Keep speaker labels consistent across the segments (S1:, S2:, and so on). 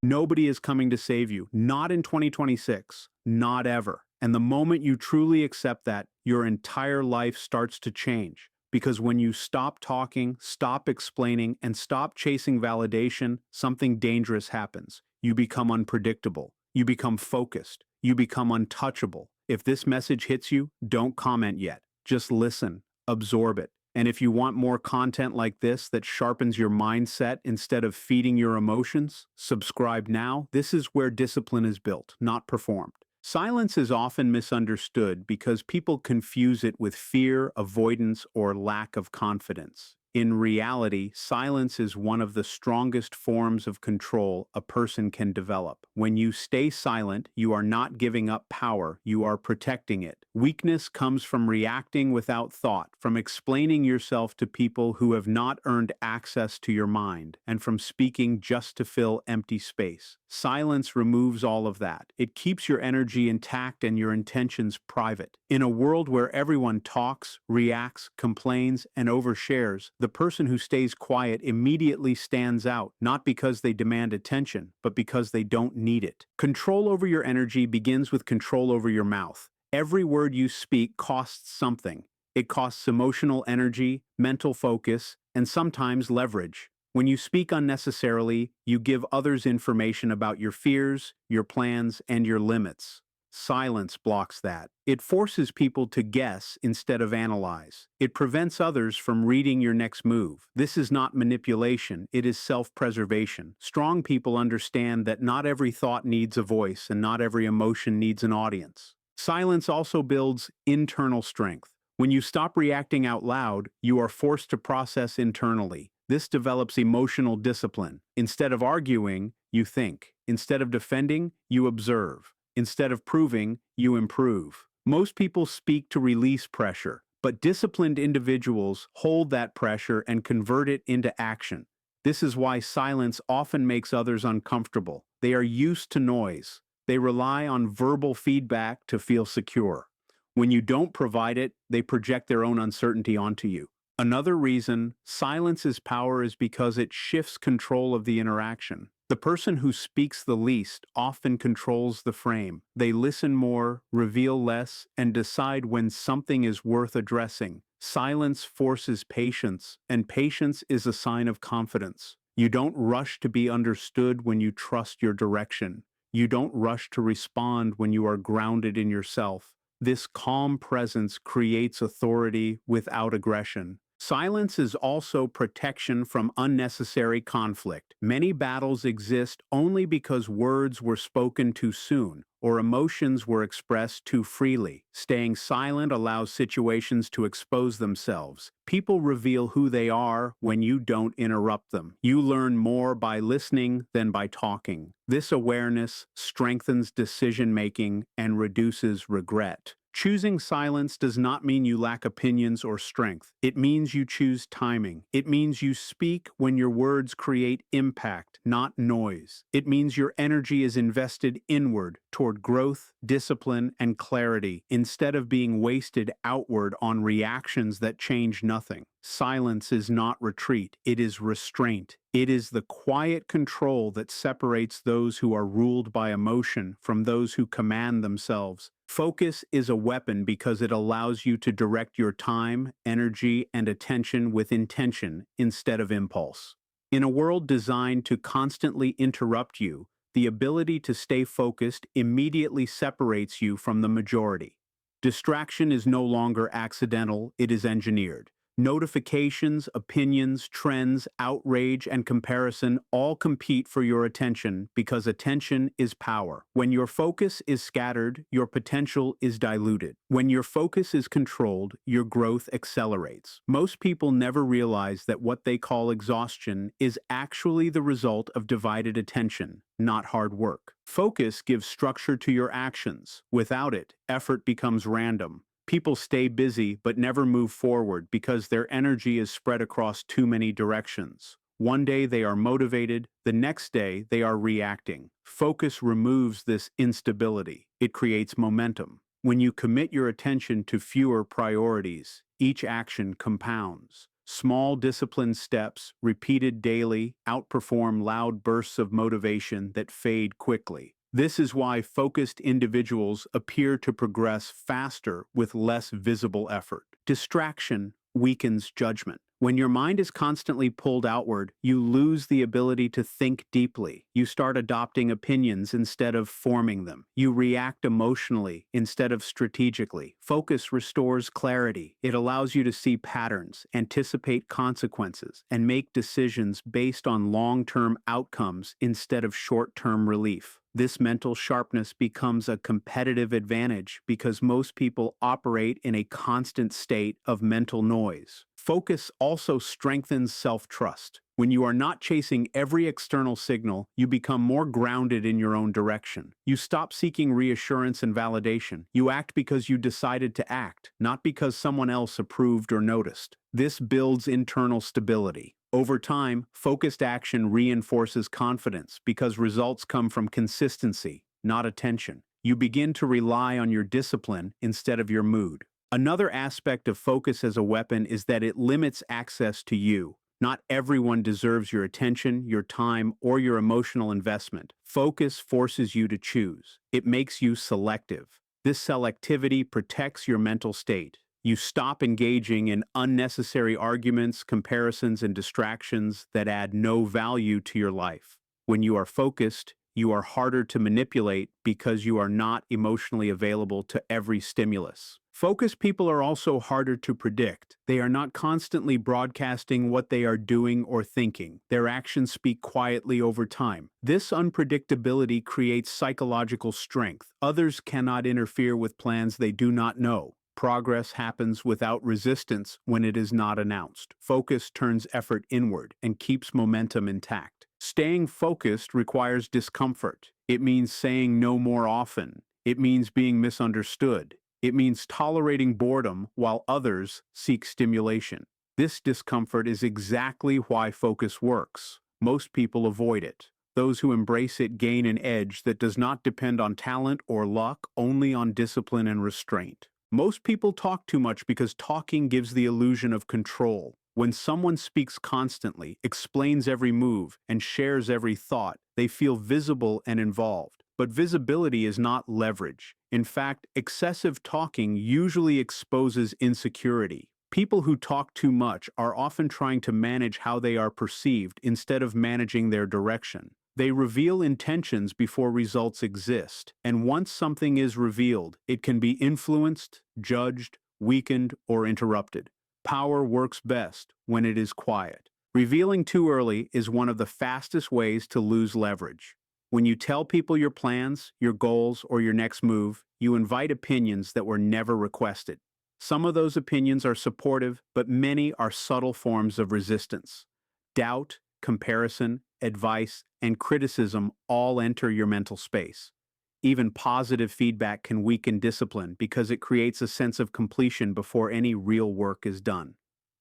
S1: Nobody is coming to save you. Not in 2026. Not ever. And the moment you truly accept that, your entire life starts to change. Because when you stop talking, stop explaining, and stop chasing validation, something dangerous happens. You become unpredictable. You become focused. You become untouchable. If this message hits you, don't comment yet. Just listen, absorb it. And if you want more content like this that sharpens your mindset instead of feeding your emotions, subscribe now. This is where discipline is built, not performed. Silence is often misunderstood because people confuse it with fear, avoidance, or lack of confidence. In reality, silence is one of the strongest forms of control a person can develop. When you stay silent, you are not giving up power, you are protecting it. Weakness comes from reacting without thought, from explaining yourself to people who have not earned access to your mind, and from speaking just to fill empty space. Silence removes all of that. It keeps your energy intact and your intentions private. In a world where everyone talks, reacts, complains, and overshares, the person who stays quiet immediately stands out, not because they demand attention, but because they don't need it. Control over your energy begins with control over your mouth. Every word you speak costs something. It costs emotional energy, mental focus, and sometimes leverage. When you speak unnecessarily, you give others information about your fears, your plans, and your limits. Silence blocks that. It forces people to guess instead of analyze. It prevents others from reading your next move. This is not manipulation, it is self-preservation. Strong people understand that not every thought needs a voice and not every emotion needs an audience. Silence also builds internal strength. When you stop reacting out loud, you are forced to process internally. This develops emotional discipline. Instead of arguing, you think. Instead of defending, you observe. Instead of proving, you improve. Most people speak to release pressure, but disciplined individuals hold that pressure and convert it into action. This is why silence often makes others uncomfortable. They are used to noise. They rely on verbal feedback to feel secure. When you don't provide it, they project their own uncertainty onto you. Another reason silence is power is because it shifts control of the interaction. The person who speaks the least often controls the frame. They listen more, reveal less, and decide when something is worth addressing. Silence forces patience, and patience is a sign of confidence. You don't rush to be understood when you trust your direction. You don't rush to respond when you are grounded in yourself. This calm presence creates authority without aggression. Silence is also protection from unnecessary conflict. Many battles exist only because words were spoken too soon or emotions were expressed too freely. Staying silent allows situations to expose themselves. People reveal who they are when you don't interrupt them. You learn more by listening than by talking. This awareness strengthens decision-making and reduces regret. Choosing silence does not mean you lack opinions or strength. It means you choose timing. It means you speak when your words create impact, not noise. It means your energy is invested inward toward growth, discipline, and clarity instead of being wasted outward on reactions that change nothing. Silence is not retreat, it is restraint. It is the quiet control that separates those who are ruled by emotion from those who command themselves. Focus is a weapon because it allows you to direct your time, energy, and attention with intention instead of impulse. In a world designed to constantly interrupt you, the ability to stay focused immediately separates you from the majority. Distraction is no longer accidental, it is engineered. Notifications, opinions, trends, outrage, and comparison all compete for your attention because attention is power. When your focus is scattered, your potential is diluted. When your focus is controlled, your growth accelerates. Most people never realize that what they call exhaustion is actually the result of divided attention, not hard work. Focus gives structure to your actions. Without it, effort becomes random. People stay busy but never move forward because their energy is spread across too many directions. One day they are motivated, the next day they are reacting. Focus removes this instability. It creates momentum. When you commit your attention to fewer priorities, each action compounds. Small disciplined steps, repeated daily, outperform loud bursts of motivation that fade quickly. This is why focused individuals appear to progress faster with less visible effort. Distraction weakens judgment. When your mind is constantly pulled outward, you lose the ability to think deeply. You start adopting opinions instead of forming them. You react emotionally instead of strategically. Focus restores clarity. It allows you to see patterns, anticipate consequences, and make decisions based on long-term outcomes instead of short-term relief. This mental sharpness becomes a competitive advantage because most people operate in a constant state of mental noise. Focus also strengthens self-trust. When you are not chasing every external signal, you become more grounded in your own direction. You stop seeking reassurance and validation. You act because you decided to act, not because someone else approved or noticed. This builds internal stability. Over time, focused action reinforces confidence because results come from consistency, not attention. You begin to rely on your discipline instead of your mood. Another aspect of focus as a weapon is that it limits access to you. Not everyone deserves your attention, your time, or your emotional investment. Focus forces you to choose. It makes you selective. This selectivity protects your mental state. You stop engaging in unnecessary arguments, comparisons, and distractions that add no value to your life. When you are focused, you are harder to manipulate because you are not emotionally available to every stimulus. Focused people are also harder to predict. They are not constantly broadcasting what they are doing or thinking. Their actions speak quietly over time. This unpredictability creates psychological strength. Others cannot interfere with plans they do not know. Progress happens without resistance when it is not announced. Focus turns effort inward and keeps momentum intact. Staying focused requires discomfort. It means saying no more often. It means being misunderstood. It means tolerating boredom while others seek stimulation. This discomfort is exactly why focus works. Most people avoid it. Those who embrace it gain an edge that does not depend on talent or luck, only on discipline and restraint. Most people talk too much because talking gives the illusion of control. When someone speaks constantly, explains every move, and shares every thought, they feel visible and involved. But visibility is not leverage. In fact, excessive talking usually exposes insecurity. People who talk too much are often trying to manage how they are perceived instead of managing their direction. They reveal intentions before results exist, and once something is revealed, it can be influenced, judged, weakened, or interrupted. Power works best when it is quiet. Revealing too early is one of the fastest ways to lose leverage. When you tell people your plans, your goals, or your next move, you invite opinions that were never requested. Some of those opinions are supportive, but many are subtle forms of resistance. Doubt, comparison, advice, and criticism all enter your mental space. Even positive feedback can weaken discipline because it creates a sense of completion before any real work is done.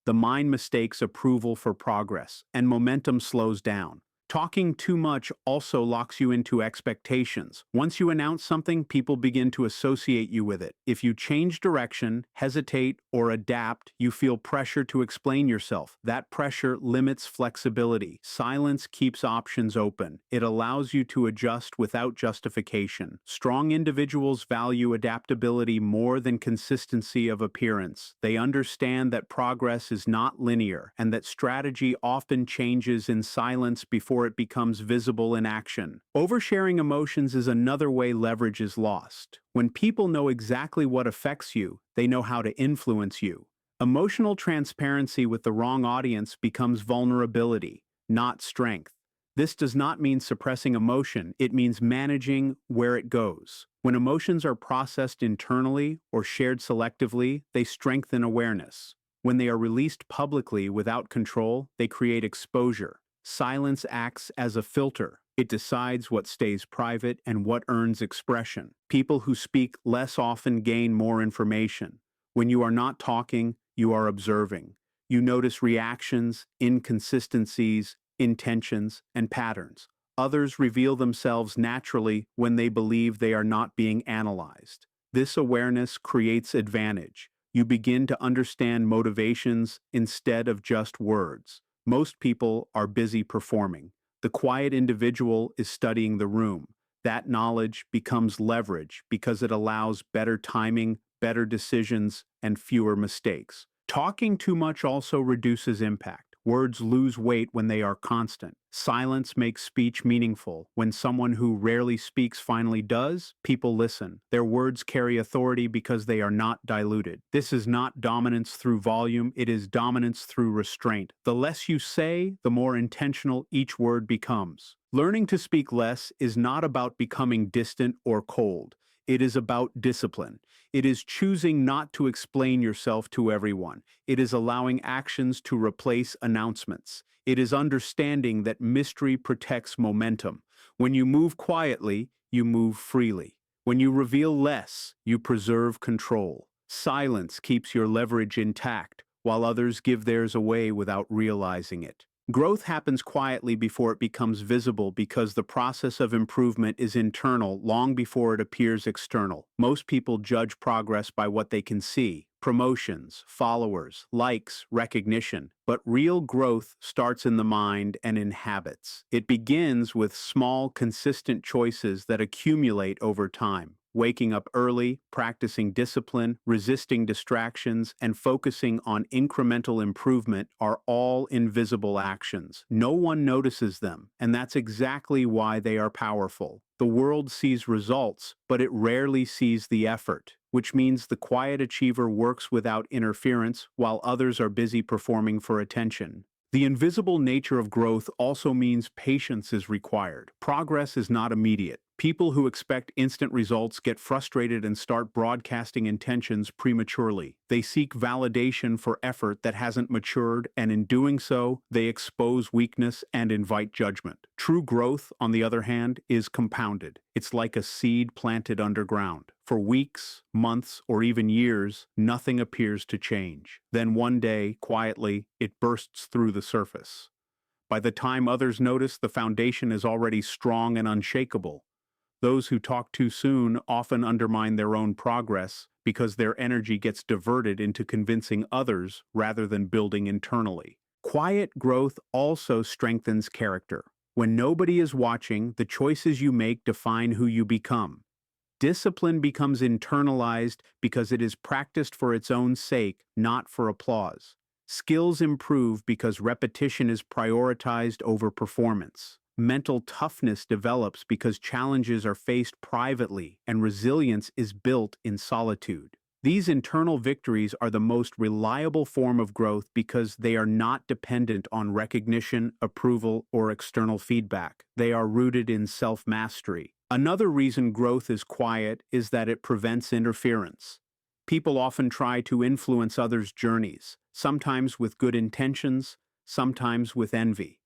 S1: The mind mistakes approval for progress, and momentum slows down. Talking too much also locks you into expectations. Once you announce something, people begin to associate you with it. If you change direction, hesitate, or adapt, you feel pressure to explain yourself. That pressure limits flexibility. Silence keeps options open. It allows you to adjust without justification. Strong individuals value adaptability more than consistency of appearance. They understand that progress is not linear and that strategy often changes in silence before it becomes visible in action. Oversharing emotions is another way leverage is lost. When people know exactly what affects you, they know how to influence you. Emotional transparency with the wrong audience becomes vulnerability, not strength. This does not mean suppressing emotion, it means managing where it goes. When emotions are processed internally or shared selectively, they strengthen awareness. When they are released publicly without control, they create exposure. Silence acts as a filter. It decides what stays private and what earns expression. People who speak less often gain more information. When you are not talking, you are observing. You notice reactions, inconsistencies, intentions, and patterns. Others reveal themselves naturally when they believe they are not being analyzed. This awareness creates advantage. You begin to understand motivations instead of just words. Most people are busy performing. The quiet individual is studying the room. That knowledge becomes leverage because it allows better timing, better decisions, and fewer mistakes. Talking too much also reduces impact. Words lose weight when they are constant. Silence makes speech meaningful. When someone who rarely speaks finally does, people listen. Their words carry authority because they are not diluted. This is not dominance through volume, it is dominance through restraint. The less you say, the more intentional each word becomes. Learning to speak less is not about becoming distant or cold. It is about discipline. It is choosing not to explain yourself to everyone. It is allowing actions to replace announcements. It is understanding that mystery protects momentum. When you move quietly, you move freely. When you reveal less, you preserve control. Silence keeps your leverage intact, while others give theirs away without realizing it. Growth happens quietly before it becomes visible because the process of improvement is internal long before it appears external. Most people judge progress by what they can see: promotions, followers, likes, recognition. But real growth starts in the mind and in habits. It begins with small, consistent choices that accumulate over time. Waking up early, practicing discipline, resisting distractions, and focusing on incremental improvement are all invisible actions. No one notices them, and that's exactly why they are powerful. The world sees results, but it rarely sees the effort, which means the quiet achiever works without interference while others are busy performing for attention. The invisible nature of growth also means patience is required. Progress is not immediate. People who expect instant results get frustrated and start broadcasting intentions prematurely. They seek validation for effort that hasn't matured, and in doing so, they expose weakness and invite judgment. True growth, on the other hand, is compounded. It's like a seed planted underground. For weeks, months, or even years, nothing appears to change. Then one day, quietly, it bursts through the surface. By the time others notice, the foundation is already strong and unshakable. Those who talk too soon often undermine their own progress because their energy gets diverted into convincing others rather than building internally. Quiet growth also strengthens character. When nobody is watching, the choices you make define who you become. Discipline becomes internalized because it is practiced for its own sake, not for applause. Skills improve because repetition is prioritized over performance. Mental toughness develops because challenges are faced privately, and resilience is built in solitude. These internal victories are the most reliable form of growth because they are not dependent on recognition, approval, or external feedback. They are rooted in self-mastery. Another reason growth is quiet is that it prevents interference. People often try to influence others' journeys, sometimes with good intentions, sometimes with envy.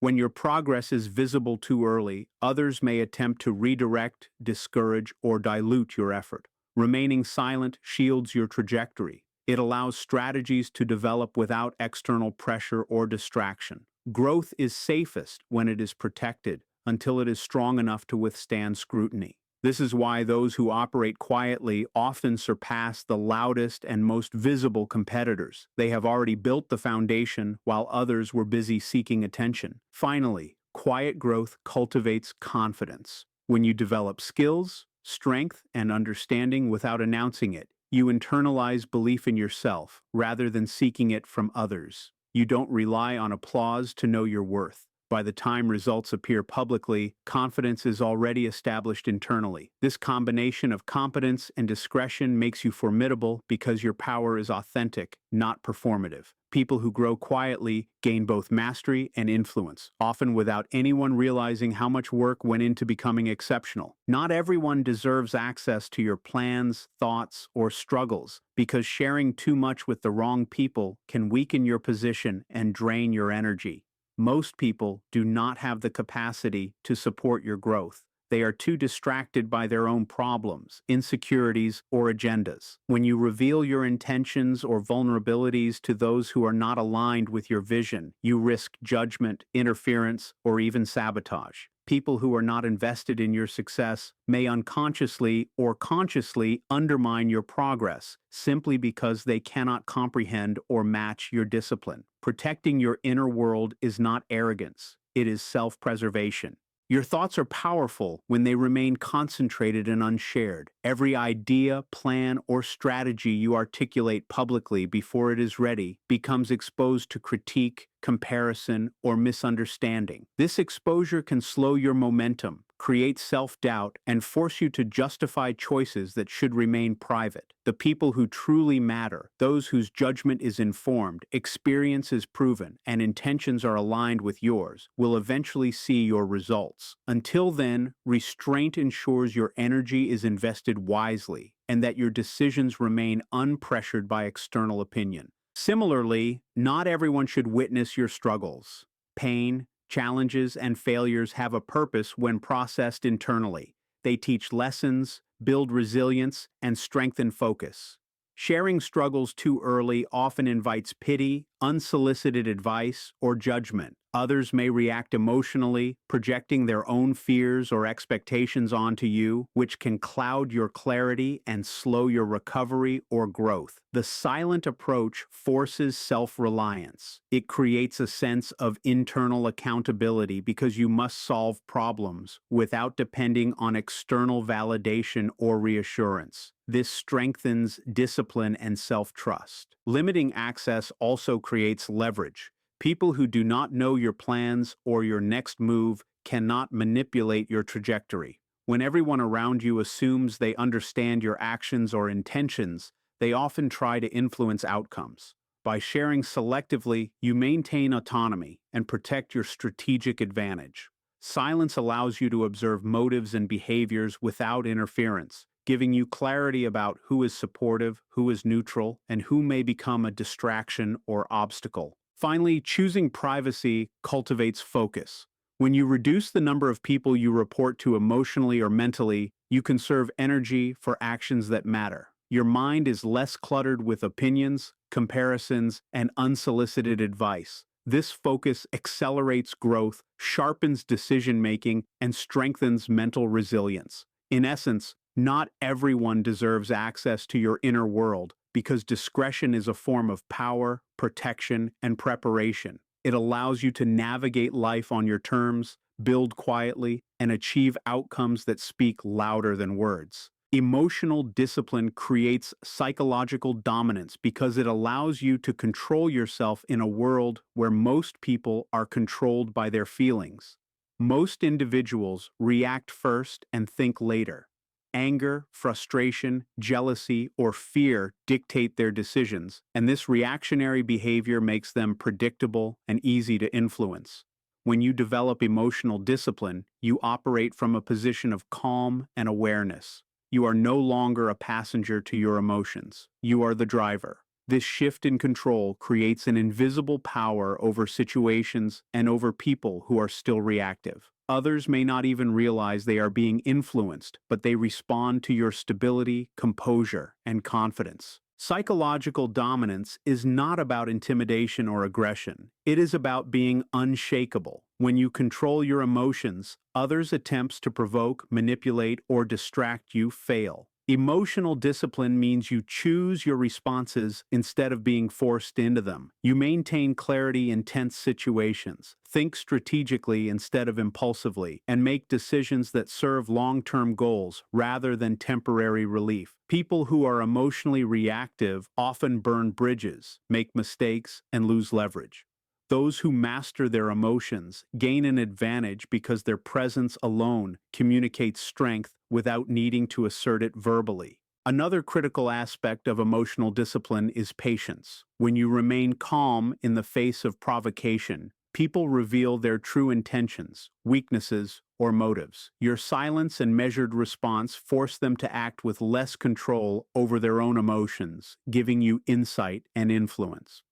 S1: When your progress is visible too early, others may attempt to redirect, discourage, or dilute your effort. Remaining silent shields your trajectory. It allows strategies to develop without external pressure or distraction. Growth is safest when it is protected until it is strong enough to withstand scrutiny. This is why those who operate quietly often surpass the loudest and most visible competitors. They have already built the foundation while others were busy seeking attention. Finally, quiet growth cultivates confidence. When you develop skills, strength, and understanding without announcing it, you internalize belief in yourself rather than seeking it from others. You don't rely on applause to know your worth. By the time results appear publicly, confidence is already established internally. This combination of competence and discretion makes you formidable because your power is authentic, not performative. People who grow quietly gain both mastery and influence, often without anyone realizing how much work went into becoming exceptional. Not everyone deserves access to your plans, thoughts, or struggles, because sharing too much with the wrong people can weaken your position and drain your energy. Most people do not have the capacity to support your growth. They are too distracted by their own problems, insecurities, or agendas. When you reveal your intentions or vulnerabilities to those who are not aligned with your vision, you risk judgment, interference, or even sabotage. People who are not invested in your success may unconsciously or consciously undermine your progress simply because they cannot comprehend or match your discipline. Protecting your inner world is not arrogance, it is self-preservation. Your thoughts are powerful when they remain concentrated and unshared. Every idea, plan, or strategy you articulate publicly before it is ready becomes exposed to critique, comparison, or misunderstanding. This exposure can slow your momentum, create self-doubt, and force you to justify choices that should remain private. The people who truly matter, those whose judgment is informed, experience is proven, and intentions are aligned with yours, will eventually see your results. Until then, restraint ensures your energy is invested wisely and that your decisions remain unpressured by external opinion. Similarly, not everyone should witness your struggles. Pain, challenges, and failures have a purpose when processed internally. They teach lessons, build resilience, and strengthen focus. Sharing struggles too early often invites pity, unsolicited advice, or judgment. Others may react emotionally, projecting their own fears or expectations onto you, which can cloud your clarity and slow your recovery or growth. The silent approach forces self-reliance. It creates a sense of internal accountability because you must solve problems without depending on external validation or reassurance. This strengthens discipline and self-trust. Limiting access also creates leverage. People who do not know your plans or your next move cannot manipulate your trajectory. When everyone around you assumes they understand your actions or intentions, they often try to influence outcomes. By sharing selectively, you maintain autonomy and protect your strategic advantage. Silence allows you to observe motives and behaviors without interference, giving you clarity about who is supportive, who is neutral, and who may become a distraction or obstacle. Finally, choosing privacy cultivates focus. When you reduce the number of people you report to emotionally or mentally, you conserve energy for actions that matter. Your mind is less cluttered with opinions, comparisons, and unsolicited advice. This focus accelerates growth, sharpens decision-making, and strengthens mental resilience. In essence, not everyone deserves access to your inner world because discretion is a form of power, protection, and preparation. It allows you to navigate life on your terms, build quietly, and achieve outcomes that speak louder than words. Emotional discipline creates psychological dominance because it allows you to control yourself in a world where most people are controlled by their feelings. Most individuals react first and think later. Anger, frustration, jealousy, or fear dictate their decisions, and this reactionary behavior makes them predictable and easy to influence. When you develop emotional discipline, you operate from a position of calm and awareness. You are no longer a passenger to your emotions. You are the driver. This shift in control creates an invisible power over situations and over people who are still reactive. Others may not even realize they are being influenced, but they respond to your stability, composure, and confidence. Psychological dominance is not about intimidation or aggression. It is about being unshakable. When you control your emotions, others' attempts to provoke, manipulate, or distract you fail. Emotional discipline means you choose your responses instead of being forced into them. You maintain clarity in tense situations, think strategically instead of impulsively, and make decisions that serve long-term goals rather than temporary relief. People who are emotionally reactive often burn bridges, make mistakes, and lose leverage. Those who master their emotions gain an advantage because their presence alone communicates strength without needing to assert it verbally. Another critical aspect of emotional discipline is patience. When you remain calm in the face of provocation, people reveal their true intentions, weaknesses, or motives. Your silence and measured response force them to act with less control over their own emotions, giving you insight and influence.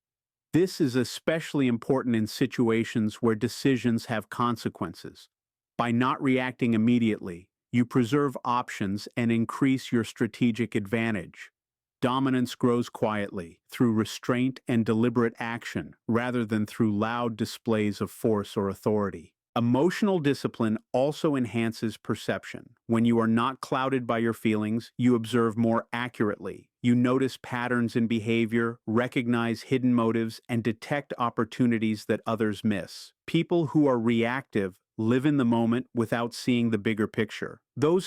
S1: This is especially important in situations where decisions have consequences. By not reacting immediately, you preserve options and increase your strategic advantage. Dominance grows quietly, through restraint and deliberate action, rather than through loud displays of force or authority. Emotional discipline also enhances perception. When you are not clouded by your feelings, you observe more accurately. You notice patterns in behavior, recognize hidden motives, and detect opportunities that others miss. People who are reactive live in the moment without seeing the bigger picture. Those